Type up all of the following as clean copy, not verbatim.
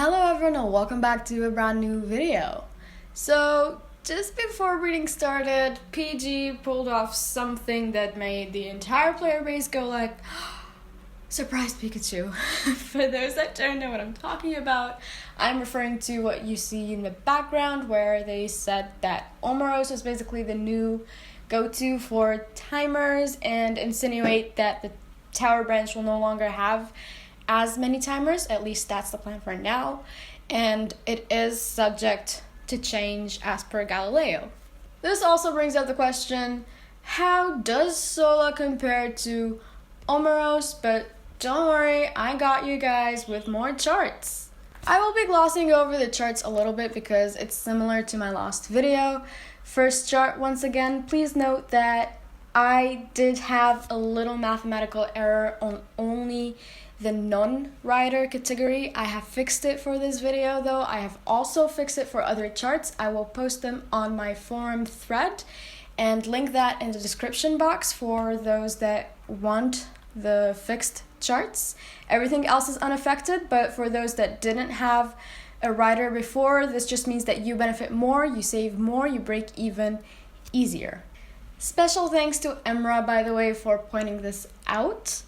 Hello everyone and welcome back to a brand new video. So just before reading started, PG pulled off something that made the entire player base go like, surprise Pikachu. For those that don't know what I'm talking about, I'm referring to what you see in the background where they said that Omaros was basically the new go-to for timers and insinuate that the tower branch will no longer have as many timers. At least that's the plan for now, and it is subject to change as per Galileo. This also brings up the question, how does Sola compare to Omaros? But don't worry, I got you guys with more charts. I will be glossing over the charts a little bit because it's similar to my last video. First chart, once again, please note that I did have a little mathematical error on only the non-rider category. I have fixed it for this video though. I have also fixed it for other charts. I will post them on my forum thread and link that in the description box for those that want the fixed charts. Everything else is unaffected, but for those that didn't have a rider before, this just means that you benefit more, you save more, you break even easier. Special thanks to Emra, by the way, for pointing this out.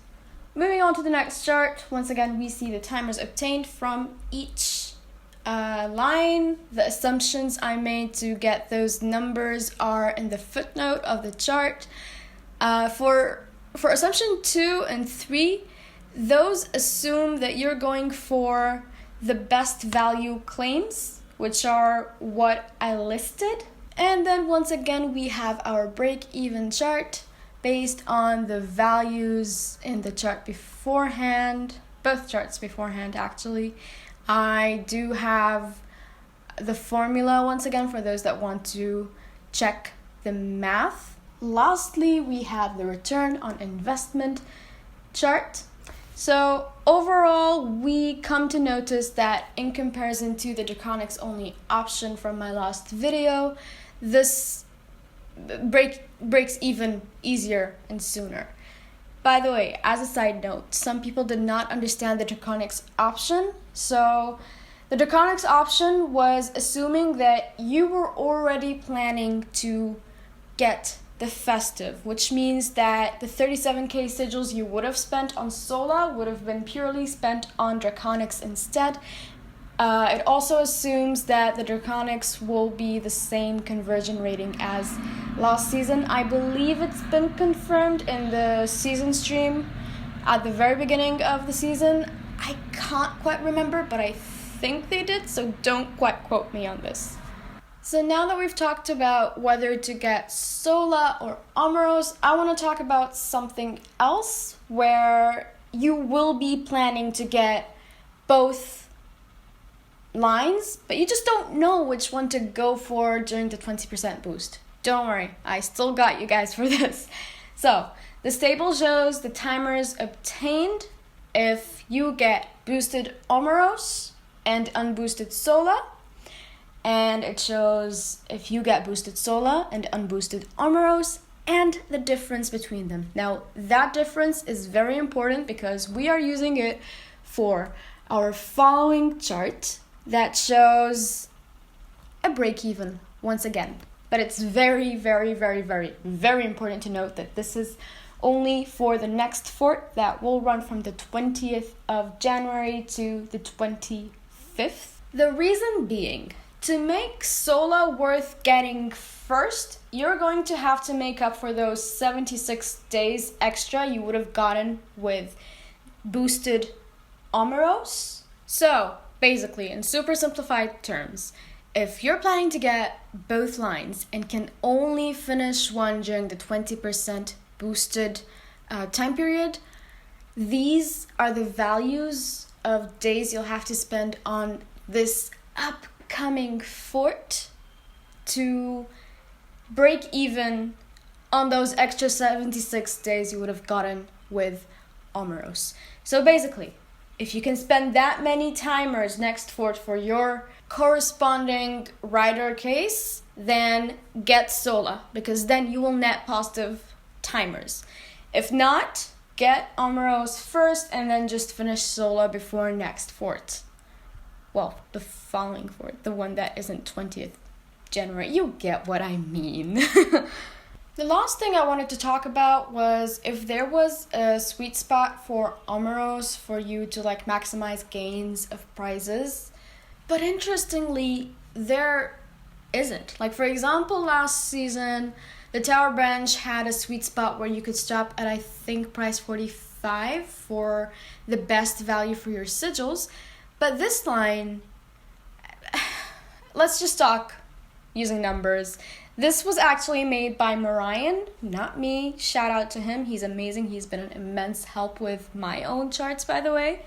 Moving on to the next chart, once again we see the timers obtained from each line. The assumptions I made to get those numbers are in the footnote of the chart. For assumption 2 and 3, those assume that you're going for the best value claims, which are what I listed. And then once again we have our break-even chart based on the values in the chart beforehand, both charts beforehand actually. I do have the formula once again for those that want to check the math. Lastly, we have the return on investment chart. So overall, we come to notice that in comparison to the Draconics only option from my last video, this breaks even easier and sooner. By the way, as a side note, some people did not understand the Draconics option. So the Draconics option was assuming that you were already planning to get the festive, which means that the 37k sigils you would have spent on Sola would have been purely spent on Draconics instead. It also assumes that the Draconics will be the same conversion rating as last season. I believe it's been confirmed in the season stream at the very beginning of the season. I can't quite remember, but I think they did, so don't quite quote me on this. So now that we've talked about whether to get Sola or Omaros, I want to talk about something else where you will be planning to get both lines, but you just don't know which one to go for during the 20% boost. Don't worry, I still got you guys for this. So the table shows the timers obtained if you get boosted Omaros and unboosted Sola, and it shows if you get boosted Sola and unboosted Omaros and the difference between them. Now that difference is very important because we are using it for our following chart that shows a break-even once again. But it's very, very, very, very, very important to note that this is only for the next fort that will run from the 20th of January to the 25th. The reason being, to make Sola worth getting first, you're going to have to make up for those 76 days extra you would have gotten with boosted Omaros. So basically, in super simplified terms, if you're planning to get both lines and can only finish one during the 20% boosted time period, these are the values of days you'll have to spend on this upcoming fort to break even on those extra 76 days you would have gotten with Omaros. So basically, if you can spend that many timers next fort for your corresponding rider case, then get Sola, because then you will net positive timers. If not, get Omiros first and then just finish Sola before next fort. well, the following 4th, the one that isn't 20th January. You get what I mean. The last thing I wanted to talk about was if there was a sweet spot for Omaros for you to like maximize gains of prizes. But interestingly, there isn't. Like for example, last season, the Tower Branch had a sweet spot where you could stop at I think price 45 for the best value for your sigils. But this line, let's just talk using numbers. This was actually made by Marian, not me. Shout out to him. He's amazing. He's been an immense help with my own charts, by the way.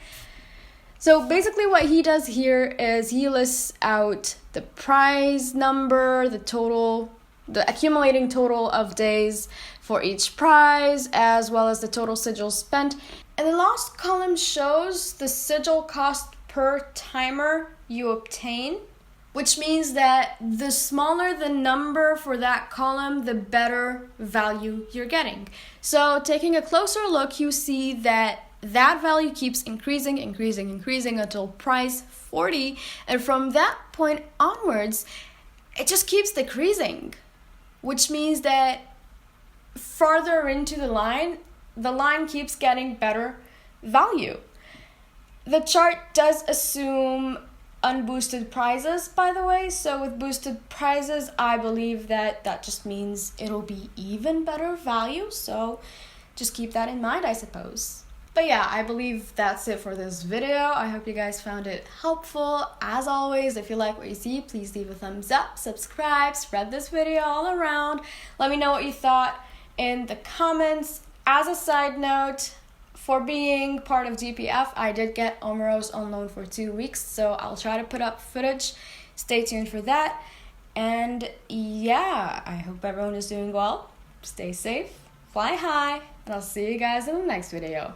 So basically what he does here is he lists out the prize number, the accumulating total of days for each prize, as well as the total sigils spent. And the last column shows the sigil cost per timer you obtain, which means that the smaller the number for that column, the better value you're getting. So taking a closer look, you see that value keeps increasing until price 40. And from that point onwards, it just keeps decreasing, which means that farther into the line keeps getting better value. The chart does assume unboosted prizes, by the way. So with boosted prizes, I believe that just means it'll be even better value. So just keep that in mind, I suppose. But yeah, I believe that's it for this video. I hope you guys found it helpful. As always, if you like what you see, please leave a thumbs up, subscribe, spread this video all around. Let me know what you thought in the comments. As a side note, for being part of GPF, I did get Omiros on loan for 2 weeks, so I'll try to put up footage. Stay tuned for that. And yeah, I hope everyone is doing well. Stay safe, fly high, and I'll see you guys in the next video.